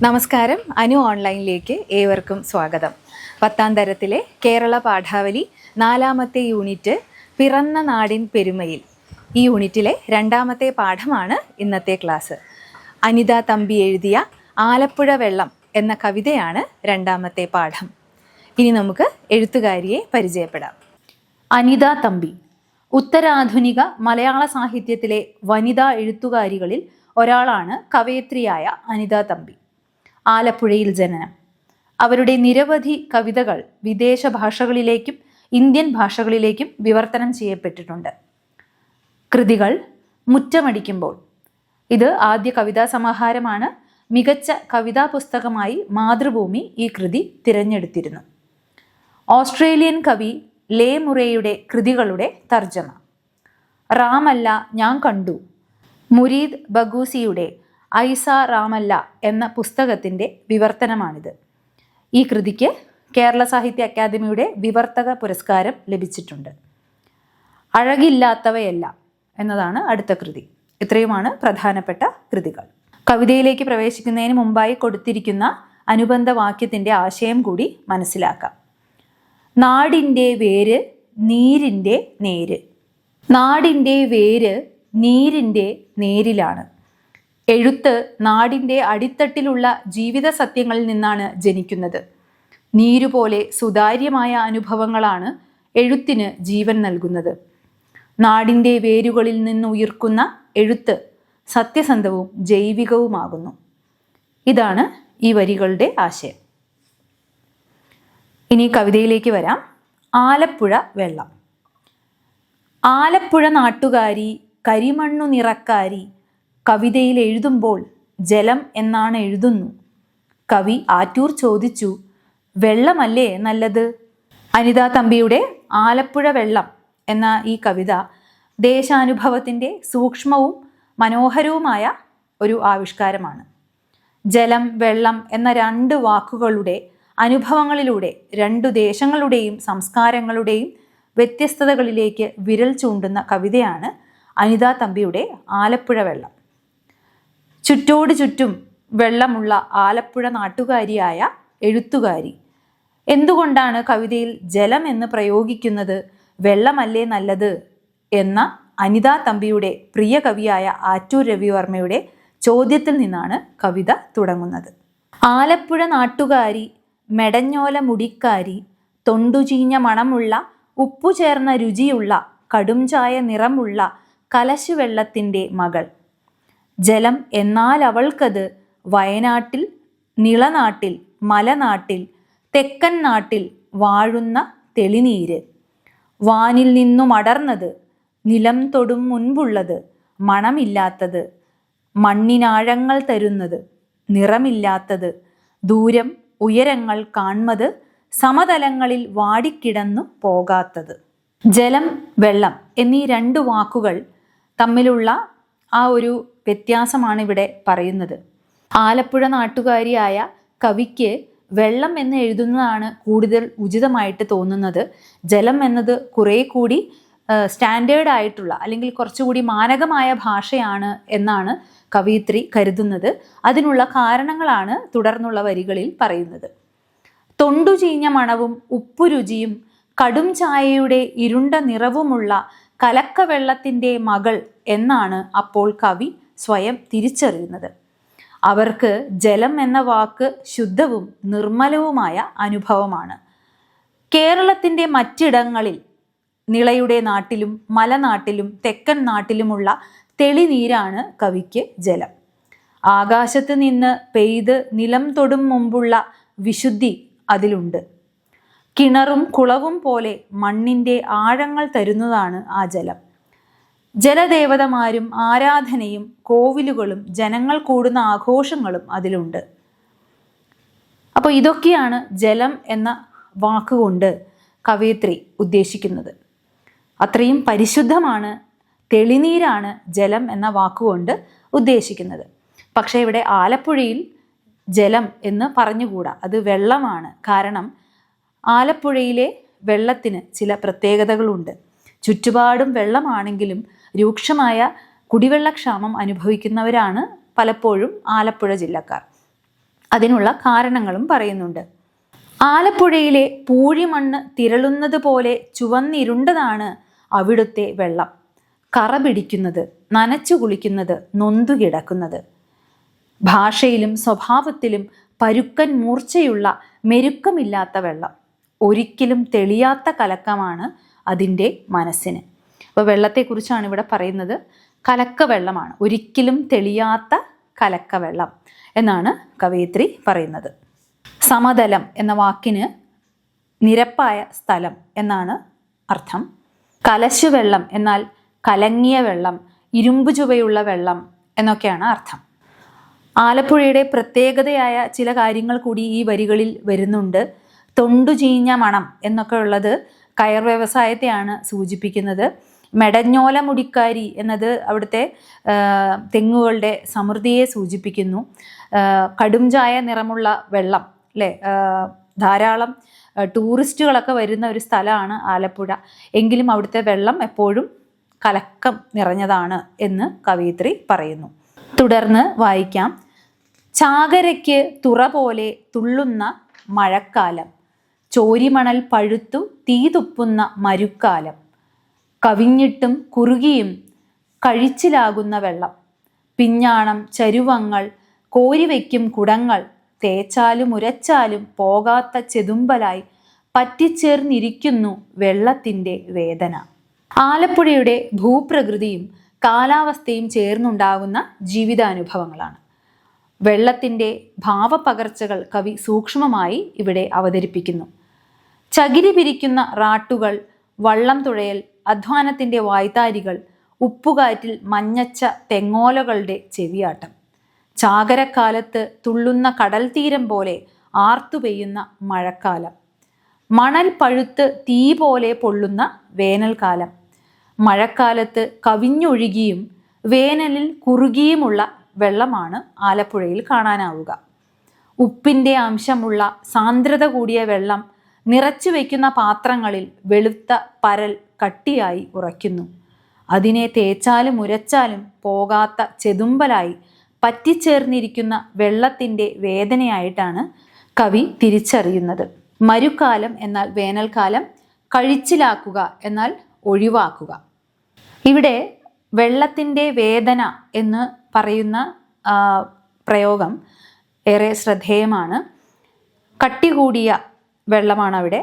നമസ്കാരം. അനു ഓൺലൈനിലേക്ക് ഏവർക്കും സ്വാഗതം. 10ാം തരത്തിലെ കേരള പാഠാവലി 4ാമത്തെ യൂണിറ്റ് പിറന്ന നാടിൻ പെരുമയിൽ. ഈ യൂണിറ്റിലെ 2ാമത്തെ പാഠമാണ് ഇന്നത്തെ ക്ലാസ്. അനിത തമ്പി എഴുതിയ ആലപ്പുഴ വെള്ളം എന്ന കവിതയാണ് 2ാമത്തെ പാഠം. ഇനി നമുക്ക് എഴുത്തുകാരിയെ പരിചയപ്പെടാം. അനിത തമ്പി ഉത്തരാധുനിക മലയാള സാഹിത്യത്തിലെ വനിതാ എഴുത്തുകാരികളിൽ ഒരാളാണ് കവയത്രിയായ അനിത തമ്പി. ആലപ്പുഴയിൽ ജനനം. അവരുടെ നിരവധി കവിതകൾ വിദേശ ഭാഷകളിലേക്കും ഇന്ത്യൻ ഭാഷകളിലേക്കും വിവർത്തനം ചെയ്യപ്പെട്ടിട്ടുണ്ട്. കൃതികൾ മുറ്റമടിക്കുമ്പോൾ, ഇത് ആദ്യ കവിതാ സമാഹാരമാണ്. മികച്ച കവിതാ പുസ്തകമായി മാതൃഭൂമി ഈ കൃതി തിരഞ്ഞെടുത്തിരുന്നു. ഓസ്ട്രേലിയൻ കവി ലേ മുറേയുടെ കൃതികളുടെ തർജ്ജമ. റാമല്ല ഞാൻ കണ്ടു, മുരീദ് ബഗൂസിയുടെ ഐസ റാമല്ല എന്ന പുസ്തകത്തിൻ്റെ വിവർത്തനമാണിത്. ഈ കൃതിക്ക് കേരള സാഹിത്യ അക്കാദമിയുടെ വിവർത്തക പുരസ്കാരം ലഭിച്ചിട്ടുണ്ട്. അഴകില്ലാത്തവയെല്ലാം എന്നതാണ് അടുത്ത കൃതി. ഇത്രയുമാണ് പ്രധാനപ്പെട്ട കൃതികൾ. കവിതയിലേക്ക് പ്രവേശിക്കുന്നതിന് മുമ്പായി കൊടുത്തിരിക്കുന്ന അനുബന്ധ വാക്യത്തിൻ്റെ ആശയം കൂടി മനസ്സിലാക്കാം. നാടിൻ്റെ വേര് നീരിൻ്റെ നേര്. നാടിൻ്റെ വേര് നീരിൻ്റെ നേരിലാണ്. എഴുത്ത് നാടിൻ്റെ അടിത്തട്ടിലുള്ള ജീവിത സത്യങ്ങളിൽ നിന്നാണ് ജനിക്കുന്നത്. നീരുപോലെ സുതാര്യമായ അനുഭവങ്ങളാണ് എഴുത്തിന് ജീവൻ നൽകുന്നത്. നാടിൻ്റെ വേരുകളിൽ നിന്ന് ഉയർക്കുന്ന എഴുത്ത് സത്യസന്ധവും ജൈവികവുമാകുന്നു. ഇതാണ് ഈ വരികളുടെ ആശയം. ഇനി കവിതയിലേക്ക് വരാം. ആലപ്പുഴ വെള്ളം. ആലപ്പുഴ നാട്ടുകാരി കരിമണ്ണു നിറക്കാരി കവിതയിൽ എഴുതുമ്പോൾ ജലം എന്നാണ് എഴുതുന്നു. കവി ആറ്റൂർ ചോദിച്ചു, വെള്ളമല്ലേ നല്ലത്? അനിത തമ്പിയുടെ ആലപ്പുഴ വെള്ളം എന്ന ഈ കവിത ദേശാനുഭവത്തിൻ്റെ സൂക്ഷ്മവും മനോഹരവുമായ ഒരു ആവിഷ്കാരമാണ്. ജലം, വെള്ളം എന്ന രണ്ട് വാക്കുകളുടെ അനുഭവങ്ങളിലൂടെ രണ്ടു ദേശങ്ങളുടെയും സംസ്കാരങ്ങളുടെയും വ്യത്യസ്തതകളിലേക്ക് വിരൽ ചൂണ്ടുന്ന കവിതയാണ് അനിത തമ്പിയുടെ ആലപ്പുഴ വെള്ളം. ചുറ്റോട് ചുറ്റും വെള്ളമുള്ള ആലപ്പുഴ നാട്ടുകാരിയായ എഴുത്തുകാരി എന്തുകൊണ്ടാണ് കവിതയിൽ ജലം എന്ന് പ്രയോഗിക്കുന്നത്? വെള്ളമല്ലേ നല്ലത് എന്ന അനിത തമ്പിയുടെ പ്രിയ കവിയായ ആറ്റൂർ രവിവർമ്മയുടെ ചോദ്യത്തിൽ നിന്നാണ് കവിത തുടങ്ങുന്നത്. ആലപ്പുഴ നാട്ടുകാരി മെടഞ്ഞോല മുടിക്കാരി തൊണ്ടുചീഞ്ഞ മണമുള്ള ഉപ്പു ചേർന്ന രുചിയുള്ള കടും ചായ നിറമുള്ള കലശുവെള്ളത്തിൻ്റെ മകൾ. ജലം എന്നാൽ അവൾക്കത് വയനാട്ടിൽ, നിളനാട്ടിൽ, മലനാട്ടിൽ, തെക്കൻ നാട്ടിൽ വാഴുന്ന തെളിനീര്. വാനിൽ നിന്നും അടർന്നത്, നിലം തൊടും മുൻപുള്ളത്, മണമില്ലാത്തത്, മണ്ണിനാഴങ്ങൾ തരുന്നത്, നിറമില്ലാത്തത്, ദൂരം ഉയരങ്ങൾ കാൺമത്, സമതലങ്ങളിൽ വാടിക്കിടന്നു പോകാത്തത്. ജലം, വെള്ളം എന്നീ രണ്ട് വാക്കുകൾ തമ്മിലുള്ള ആ ഒരു വ്യത്യാസമാണ് ഇവിടെ പറയുന്നത്. ആലപ്പുഴ നാട്ടുകാരിയായ കവിക്ക് വെള്ളം എന്ന് എഴുതുന്നതാണ് കൂടുതൽ ഉചിതമായിട്ട് തോന്നുന്നത്. ജലം എന്നത് കുറേ കൂടി സ്റ്റാൻഡേർഡ് ആയിട്ടുള്ള അല്ലെങ്കിൽ കുറച്ചുകൂടി മാനകമായ ഭാഷയാണ് എന്നാണ് കവയിത്രി കരുതുന്നത്. അതിനുള്ള കാരണങ്ങളാണ് തുടർന്നുള്ള വരികളിൽ പറയുന്നത്. തൊണ്ടുചീഞ്ഞ മണവും ഉപ്പുരുചിയും കടും ചായയുടെ ഇരുണ്ട നിറവുമുള്ള കലക്കവെള്ളത്തിൻ്റെ മകൾ എന്നാണ് അപ്പോൾ കവി സ്വയം തിരിച്ചറിയുന്നത്. അവർക്ക് ജലം എന്ന വാക്ക് ശുദ്ധവും നിർമ്മലവുമായ അനുഭവമാണ്. കേരളത്തിൻ്റെ മറ്റിടങ്ങളിൽ, നിളയുടെ നാട്ടിലും മലനാട്ടിലും തെക്കൻ നാട്ടിലുമുള്ള തെളിനീരാണ് കവിക്ക് ജലം. ആകാശത്ത് നിന്ന് പെയ്ത് നിലം തൊടും മുമ്പുള്ള വിശുദ്ധി അതിലുണ്ട്. കിണറും കുളവും പോലെ മണ്ണിൻ്റെ ആഴങ്ങൾ തരുന്നതാണ് ആ ജലം. ജലദേവതമാരും ആരാധനയും കോവിലുകളും ജനങ്ങൾ കൂടുന്ന ആഘോഷങ്ങളും അതിലുണ്ട്. അപ്പോൾ ഇതൊക്കെയാണ് ജലം എന്ന വാക്കുകൊണ്ട് കവയിത്രി ഉദ്ദേശിക്കുന്നത്. അത്രയും പരിശുദ്ധമാണ്, തെളിനീരാണ് ജലം എന്ന വാക്കുകൊണ്ട് ഉദ്ദേശിക്കുന്നത്. പക്ഷേ ഇവിടെ ആലപ്പുഴയിൽ ജലം എന്ന് പറഞ്ഞുകൂടാ, അത് വെള്ളമാണ്. കാരണം ആലപ്പുഴയിലെ വെള്ളത്തിന് ചില പ്രത്യേകതകളുണ്ട്. ചുറ്റുപാടും വെള്ളമാണെങ്കിലും രൂക്ഷമായ കുടിവെള്ളക്ഷാമം അനുഭവിക്കുന്നവരാണ് പലപ്പോഴും ആലപ്പുഴ ജില്ലക്കാർ. അതിനുള്ള കാരണങ്ങളും പറയുന്നുണ്ട്. ആലപ്പുഴയിലെ പൂഴിമണ്ണ് തിരളുന്നത് പോലെ ചുവന്നിരുണ്ടതാണ് അവിടുത്തെ വെള്ളം. കറ പിടിക്കുന്നത്, നനച്ചു കുളിക്കുന്നത്, നൊന്തുകിടക്കുന്നത്. ഭാഷയിലും സ്വഭാവത്തിലും പരുക്കൻ മൂർച്ചയുള്ള മെരുക്കമില്ലാത്ത വെള്ളം. ഒരിക്കലും തെളിയാത്ത കലക്കമാണ് അതിൻ്റെ മനസ്സിന്. അപ്പോൾ വെള്ളത്തെക്കുറിച്ചാണ് ഇവിടെ പറയുന്നത്. കലക്കവെള്ളമാണ്, ഒരിക്കലും തെളിയാത്ത കലക്കവെള്ളം എന്നാണ് കവയിത്രി പറയുന്നത്. സമതലം എന്ന വാക്കിന് നിരപ്പായ സ്ഥലം എന്നാണ് അർത്ഥം. കലശുവെള്ളം എന്നാൽ കലങ്ങിയ വെള്ളം, ഇരുമ്പു ചുവയുള്ള വെള്ളം എന്നൊക്കെയാണ് അർത്ഥം. ആലപ്പുഴയുടെ പ്രത്യേകതയായ ചില കാര്യങ്ങൾ കൂടി ഈ വരികളിൽ വരുന്നുണ്ട്. തൊണ്ടു ചീഞ്ഞ മണം എന്നൊക്കെ ഉള്ളത് കയർ വ്യവസായത്തെയാണ് സൂചിപ്പിക്കുന്നത്. മെടഞ്ഞോല മുടിക്കാരി എന്നത് അവിടുത്തെ തെങ്ങുകളുടെ സമൃദ്ധിയെ സൂചിപ്പിക്കുന്നു. കടും ചായ നിറമുള്ള വെള്ളം, അല്ലേ, ധാരാളം ടൂറിസ്റ്റുകളൊക്കെ വരുന്ന ഒരു സ്ഥലമാണ് ആലപ്പുഴ. എങ്കിലും അവിടുത്തെ വെള്ളം എപ്പോഴും കലക്കം നിറഞ്ഞതാണ് എന്ന് കവയിത്രി പറയുന്നു. തുടർന്ന് വായിക്കാം. ചാകരയ്ക്ക് തുറ പോലെ തുള്ളുന്ന മഴക്കാലം, ചോരിമണൽ പഴുത്തു തീതുപ്പുന്ന മരുക്കാലം, കവിഞ്ഞിട്ടും കുറുകിയും കഴിച്ചിലാകുന്ന വെള്ളം, പിഞ്ഞാണം ചരുവങ്ങൾ, കോരിവയ്ക്കും കുടങ്ങൾ, തേച്ചാലും ഉരച്ചാലും പോകാത്ത ചെതുമ്പലായി പറ്റിച്ചേർന്നിരിക്കുന്നു വെള്ളത്തിൻ്റെ വേദന. ആലപ്പുഴയുടെ ഭൂപ്രകൃതിയും കാലാവസ്ഥയും ചേർന്നുണ്ടാകുന്ന ജീവിതാനുഭവങ്ങളാണ്. വെള്ളത്തിൻ്റെ ഭാവപകർച്ചകൾ കവി സൂക്ഷ്മമായി ഇവിടെ അവതരിപ്പിക്കുന്നു. ചകിരി പിരിക്കുന്ന റാട്ടുകൾ, വള്ളം തുഴയൽ, അധ്വാനത്തിൻ്റെ വായ്ത്താരികൾ, ഉപ്പുകാറ്റിൽ മഞ്ഞച്ച തെങ്ങോലകളുടെ ചെവിയാട്ടം, ചാകരക്കാലത്ത് തുള്ളുന്ന കടൽ തീരം പോലെ ആർത്തു പെയ്യുന്ന മഴക്കാലം, മണൽ പഴുത്ത് തീ പോലെ പൊള്ളുന്ന വേനൽക്കാലം, മഴക്കാലത്ത് കവിഞ്ഞൊഴുകിയും വേനലിൽ കുറുകിയുമുള്ള വെള്ളമാണ് ആലപ്പുഴയിൽ കാണാനാവുക. ഉപ്പിൻ്റെ അംശമുള്ള സാന്ദ്രത കൂടിയ വെള്ളം നിറച്ചു വയ്ക്കുന്ന പാത്രങ്ങളിൽ വെളുത്ത പരൽ കട്ടിയായി ഉറയ്ക്കുന്നു. അതിനെ തേച്ചാലും ഉരച്ചാലും പോകാത്ത ചെതുമ്പലായി പറ്റിച്ചേർന്നിരിക്കുന്ന വെള്ളത്തിൻ്റെ വേദനയായിട്ടാണ് കവി തിരിച്ചറിയുന്നത്. മരുക്കാലം എന്നാൽ വേനൽക്കാലം, കഴിച്ചിലാക്കുക എന്നാൽ ഒഴിവാക്കുക. ഇവിടെ വെള്ളത്തിൻ്റെ വേദന എന്ന് പറയുന്ന പ്രയോഗം ഏറെ ശ്രദ്ധേയമാണ്. കട്ടി കൂടിയ വെള്ളമാണ് അവിടെ,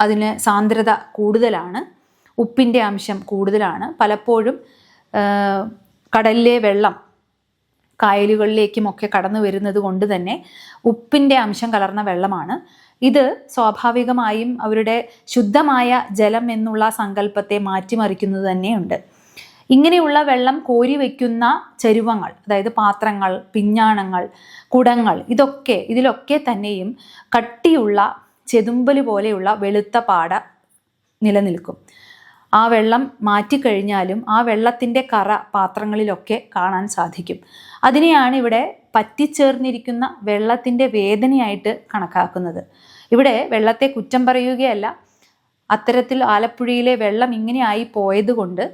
അതിന് സാന്ദ്രത കൂടുതലാണ്, ഉപ്പിൻ്റെ അംശം കൂടുതലാണ്. പലപ്പോഴും കടലിലെ വെള്ളം കായലുകളിലേക്കുമൊക്കെ കടന്നു വരുന്നത് കൊണ്ട് തന്നെ ഉപ്പിൻ്റെ അംശം കലർന്ന വെള്ളമാണ്. ഇത് സ്വാഭാവികമായും അവരുടെ ശുദ്ധമായ ജലം എന്നുള്ള സങ്കല്പത്തെ മാറ്റിമറിക്കുന്നത് തന്നെയുണ്ട്. ഇങ്ങനെയുള്ള വെള്ളം കോരി വയ്ക്കുന്ന ചരുവങ്ങൾ, അതായത് പാത്രങ്ങൾ, പിഞ്ഞാണങ്ങൾ, കുടങ്ങൾ, ഇതിലൊക്കെ തന്നെയും കട്ടിയുള്ള ചെതുമ്പല് പോലെയുള്ള വെളുത്ത പാട നിലനിൽക്കും. ആ വെള്ളം മാറ്റിക്കഴിഞ്ഞാലും ആ വെള്ളത്തിൻ്റെ കറ പാത്രങ്ങളിലൊക്കെ കാണാൻ സാധിക്കും. അതിനെയാണ് ഇവിടെ പറ്റിച്ചേർന്നിരിക്കുന്ന വെള്ളത്തിൻ്റെ വേദനയായിട്ട് കണക്കാക്കുന്നത്. ഇവിടെ വെള്ളത്തെ കുറ്റം പറയുകയല്ല, അത്തരത്തിൽ ആലപ്പുഴയിലെ വെള്ളം ഇങ്ങനെയായി പോയതുകൊണ്ട്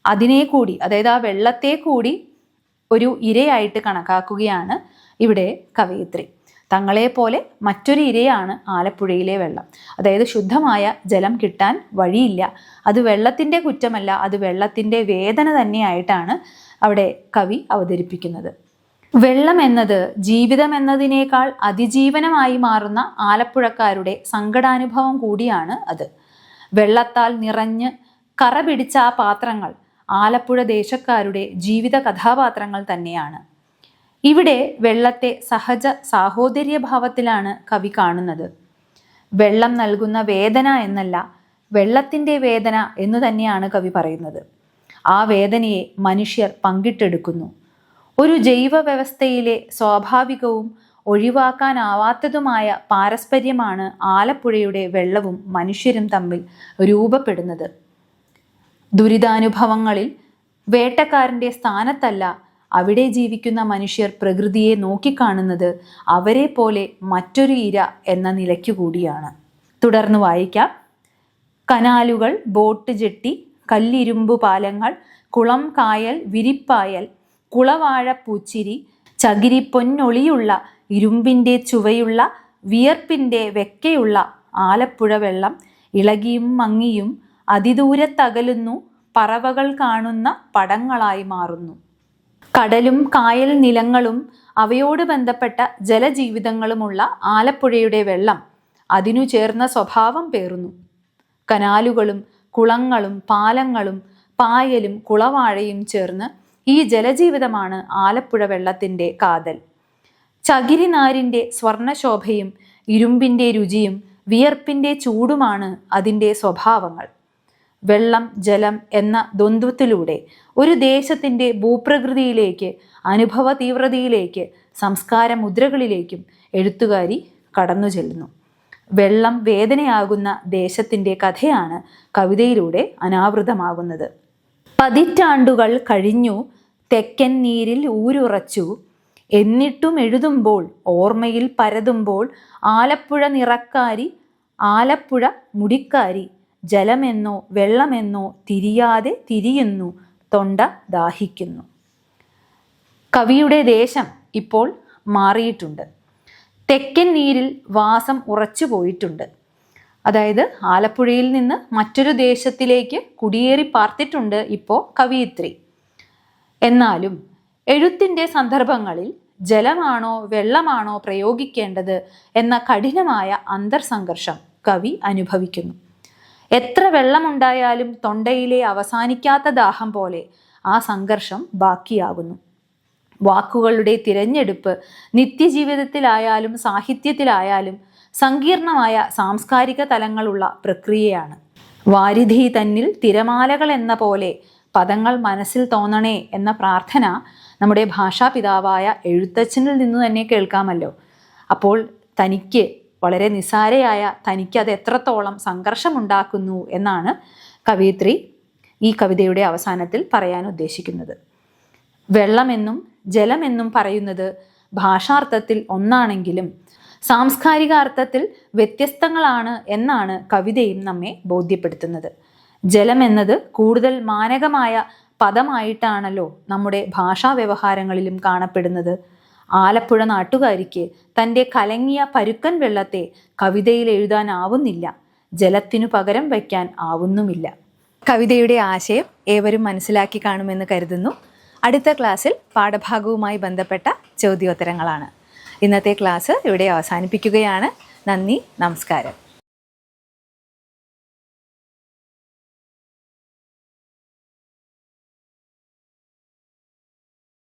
അതിനെ കൂടി, അതായത് ആ വെള്ളത്തെ കൂടി ഒരു ഇരയായിട്ട് കണക്കാക്കുകയാണ് ഇവിടെ കവയിത്രി. തങ്ങളെപ്പോലെ മറ്റൊരു ഇരയാണ് ആലപ്പുഴയിലെ വെള്ളം. അതായത് ശുദ്ധമായ ജലം കിട്ടാൻ വഴിയില്ല. അത് വെള്ളത്തിൻ്റെ കുറ്റമല്ല, അത് വെള്ളത്തിൻ്റെ വേദന തന്നെയായിട്ടാണ് അവിടെ കവി അവതരിപ്പിക്കുന്നത്. വെള്ളം എന്നത് ജീവിതം എന്നതിനേക്കാൾ അതിജീവനമായി മാറുന്ന ആലപ്പുഴക്കാരുടെ സങ്കടാനുഭവം കൂടിയാണ് അത്. വെള്ളത്താൽ നിറഞ്ഞ് കറ പിടിച്ച ആ പാത്രങ്ങൾ ആലപ്പുഴ ദേശക്കാരുടെ ജീവിത കഥാപാത്രങ്ങൾ തന്നെയാണ്. ഇവിടെ വെള്ളത്തെ സഹജ സാഹോദര്യഭാവത്തിലാണ് കവി കാണുന്നത്. വെള്ളം നൽകുന്ന വേദന എന്നല്ല, വെള്ളത്തിൻ്റെ വേദന എന്നു തന്നെയാണ് കവി പറയുന്നത്. ആ വേദനയെ മനുഷ്യർ പങ്കിട്ടെടുക്കുന്നു. ഒരു ജൈവ വ്യവസ്ഥയിലെ സ്വാഭാവികവും ഒഴിവാക്കാനാവാത്തതുമായ പാരസ്പര്യമാണ് ആലപ്പുഴയുടെ വെള്ളവും മനുഷ്യരും തമ്മിൽ രൂപപ്പെടുന്നത്. ദുരിതാനുഭവങ്ങളിൽ വേട്ടക്കാരൻ്റെ സ്ഥാനത്തല്ല അവിടെ ജീവിക്കുന്ന മനുഷ്യർ പ്രകൃതിയെ നോക്കിക്കാണുന്നത് അവരെ പോലെ മറ്റൊരു ഇര എന്ന നിലയ്ക്കു കൂടിയാണ്. തുടർന്ന് വായിക്കാം. കനാലുകൾ, ബോട്ട് ജെട്ടി, കല്ലിരുമ്പു പാലങ്ങൾ, കുളം, കായൽ, വിരിപ്പായൽ, കുളവാഴ പൂച്ചിരി, ചകിരി പൊന്നൊളിയുള്ള ഇരുമ്പിൻ്റെ ചുവയുള്ള വിയർപ്പിൻ്റെ വെക്കയുള്ള ആലപ്പുഴ വെള്ളം ഇളകിയും മങ്ങിയും അതിദൂരത്തകലുന്നു, പറവകൾ കാണുന്ന പടങ്ങളായി മാറുന്നു. കടലും കായൽ നിലങ്ങളും അവയോട് ബന്ധപ്പെട്ട ജലജീവിതങ്ങളുമുള്ള ആലപ്പുഴയുടെ വെള്ളം അതിനു ചേർന്ന സ്വഭാവം പേറുന്നു. കനാലുകളും കുളങ്ങളും പാലങ്ങളും പായലും കുളവാഴയും ചേർന്ന് ഈ ജലജീവിതമാണ് ആലപ്പുഴ വെള്ളത്തിൻ്റെ കാതൽ. ചകിരിനാരിൻ്റെ സ്വർണശോഭയും ഇരുമ്പിൻ്റെ രുചിയും വിയർപ്പിൻ്റെ ചൂടുമാണ് അതിൻ്റെ സ്വഭാവങ്ങൾ. വെള്ളം ജലം എന്ന ദ്വന്ദ്വത്തിലൂടെ ഒരു ദേശത്തിൻ്റെ ഭൂപ്രകൃതിയിലേക്ക്, അനുഭവ തീവ്രതയിലേക്ക്, സംസ്കാര മുദ്രകളിലേക്കും എഴുത്തുകാരി കടന്നു ചെല്ലുന്നു. വെള്ളം വേദനയാകുന്ന ദേശത്തിൻ്റെ കഥയാണ് കവിതയിലൂടെ അനാവൃതമാകുന്നത്. പതിറ്റാണ്ടുകൾ കഴിഞ്ഞു, തെക്കൻ നീരിൽ ഊരുറച്ചു, എന്നിട്ടും എഴുതുമ്പോൾ ഓർമ്മയിൽ പരതുമ്പോൾ ആലപ്പുഴ നിറക്കാരി, ആലപ്പുഴ മുടിക്കാരി, ജലമെന്നോ വെള്ളമെന്നോ തിരിയാതെ തിരിയുന്നു, തൊണ്ട ദാഹിക്കുന്നു. കവിയുടെ ദേശം ഇപ്പോൾ മാറിയിട്ടുണ്ട്. തെക്കൻ നീരിൽ വാസം ഉറച്ചു പോയിട്ടുണ്ട്. അതായത് ആലപ്പുഴയിൽ നിന്ന് മറ്റൊരു ദേശത്തിലേക്ക് കുടിയേറി പാർത്തിട്ടുണ്ട് ഇപ്പോൾ കവയിത്രി. എന്നാലും എഴുത്തിൻ്റെ സന്ദർഭങ്ങളിൽ ജലമാണോ വെള്ളമാണോ പ്രയോഗിക്കേണ്ടത് എന്ന കഠിനമായ അന്തർസംഘർഷം കവി അനുഭവിക്കുന്നു. എത്ര വെള്ളമുണ്ടായാലും തൊണ്ടയിലെ അവസാനിക്കാത്ത ദാഹം പോലെ ആ സംഘർഷം ബാക്കിയാകുന്നു. വാക്കുകളുടെ തിരഞ്ഞെടുപ്പ് നിത്യജീവിതത്തിലായാലും സാഹിത്യത്തിലായാലും സങ്കീർണമായ സാംസ്കാരിക തലങ്ങളുള്ള പ്രക്രിയയാണ്. വാരിധി തന്നിൽ തിരമാലകൾ എന്ന പോലെ പദങ്ങൾ മനസ്സിൽ തോന്നണേ എന്ന പ്രാർത്ഥന നമ്മുടെ ഭാഷാപിതാവായ എഴുത്തച്ഛനിൽ നിന്നു തന്നെ കേൾക്കാമല്ലോ. അപ്പോൾ തനിക്ക് വളരെ നിസ്സാരയായ തനിക്ക് അത് എത്രത്തോളം സംഘർഷമുണ്ടാക്കുന്നു എന്നാണ് കവയിത്രി ഈ കവിതയുടെ അവസാനത്തിൽ പറയാൻ ഉദ്ദേശിക്കുന്നത്. വെള്ളമെന്നും ജലമെന്നും പറയുന്നത് ഭാഷാർത്ഥത്തിൽ ഒന്നാണെങ്കിലും സാംസ്കാരിക അർത്ഥത്തിൽ വ്യത്യസ്തങ്ങളാണ് എന്നാണ് കവിതയും നമ്മെ ബോധ്യപ്പെടുത്തുന്നത്. ജലം എന്നത് കൂടുതൽ മാനകമായ പദമായിട്ടാണല്ലോ നമ്മുടെ ഭാഷാ വ്യവഹാരങ്ങളിലും കാണപ്പെടുന്നത്. ആലപ്പുഴ നാട്ടുകാരിക്ക് തൻ്റെ കലങ്ങിയ പരുക്കൻ വെള്ളത്തെ കവിതയിൽ എഴുതാനാവുന്നില്ല, ജലത്തിനു പകരം വയ്ക്കാൻ ആവുന്നുമില്ല. കവിതയുടെ ആശയം ഏവരും മനസ്സിലാക്കി കാണുമെന്ന് കരുതുന്നു. അടുത്ത ക്ലാസ്സിൽ പാഠഭാഗവുമായി ബന്ധപ്പെട്ട ചോദ്യോത്തരങ്ങളാണ്. ഇന്നത്തെ ക്ലാസ് ഇവിടെ അവസാനിപ്പിക്കുകയാണ്. നന്ദി, നമസ്കാരം.